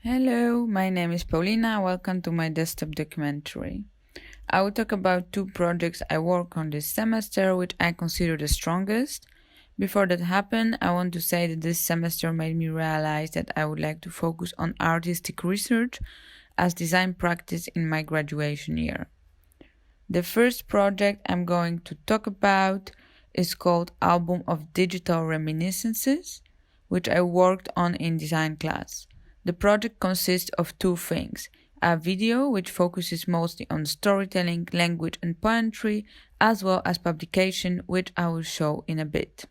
Hello, my name is Paulina. Welcome to my desktop documentary. I will talk about two projects I work on this semester, which I consider the strongest. Before that happened, I want to say that this semester made me realize that I would like to focus on artistic research as design practice in my graduation year. The first project I'm going to talk about is called Album of Digital Reminiscences, which I worked on in design class. The project consists of two things: a video, which focuses mostly on storytelling, language, and poetry, as well as publication, which I will show in a bit.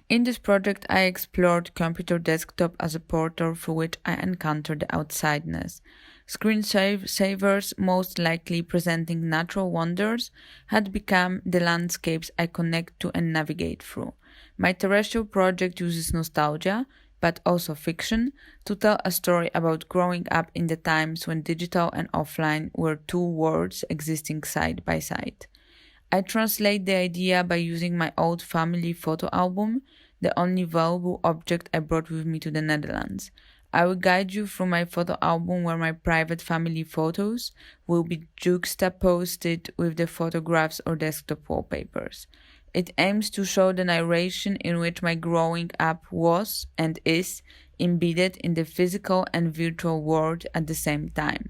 In this project, I explored computer desktop as a portal through which I encountered the outsideness. Screensavers, most likely presenting natural wonders, had become the landscapes I connect to and navigate through. My terrestrial project uses nostalgia, but also fiction, to tell a story about growing up in the times when digital and offline were two worlds existing side by side. I translate the idea by using my old family photo album, the only valuable object I brought with me to the Netherlands. I will guide you through my photo album where my private family photos will be juxtaposed with the photographs or desktop wallpapers. It aims to show the narration in which my growing up was and is embedded in the physical and virtual world at the same time.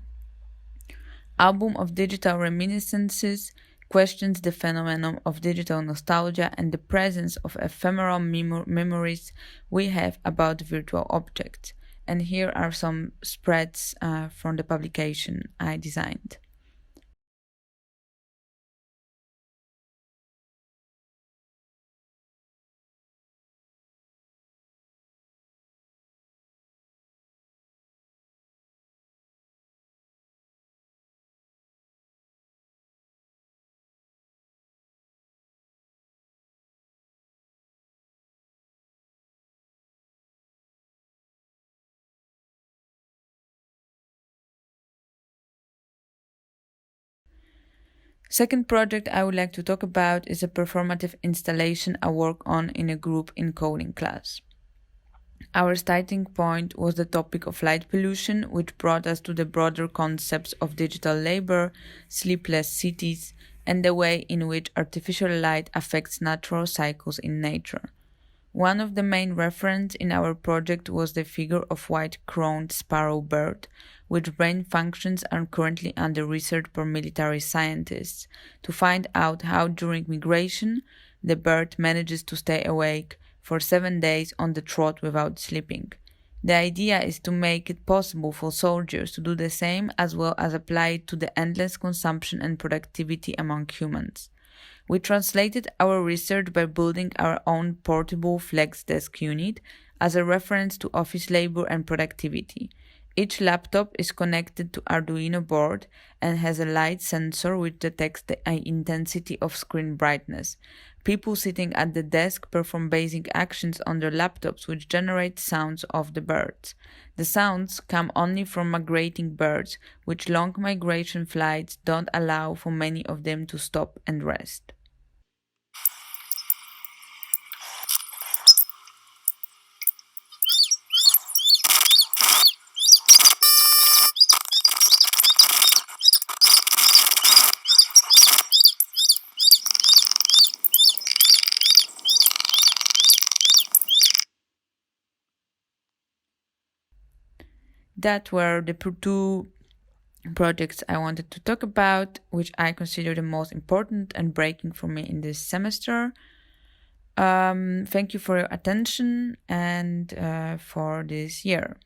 Album of Digital Reminiscences questions the phenomenon of digital nostalgia and the presence of ephemeral memories we have about virtual objects. And here are some spreads from the publication I designed. Second project I would like to talk about is a performative installation I work on in a group in coding class. Our starting point was the topic of light pollution, which brought us to the broader concepts of digital labor, sleepless cities, and the way in which artificial light affects natural cycles in nature. One of the main references in our project was the figure of white-crowned sparrow bird, which brain functions are currently under research by military scientists to find out how during migration the bird manages to stay awake for 7 days on the trot without sleeping. The idea is to make it possible for soldiers to do the same as well as apply it to the endless consumption and productivity among humans. We translated our research by building our own portable flex desk unit as a reference to office labor and productivity. Each laptop is connected to Arduino board and has a light sensor which detects the intensity of screen brightness. People sitting at the desk perform basic actions on their laptops which generate sounds of the birds. The sounds come only from migrating birds, which long migration flights don't allow for many of them to stop and rest. That were the two projects I wanted to talk about, which I consider the most important and breaking for me in this semester. Thank you for your attention and for this year.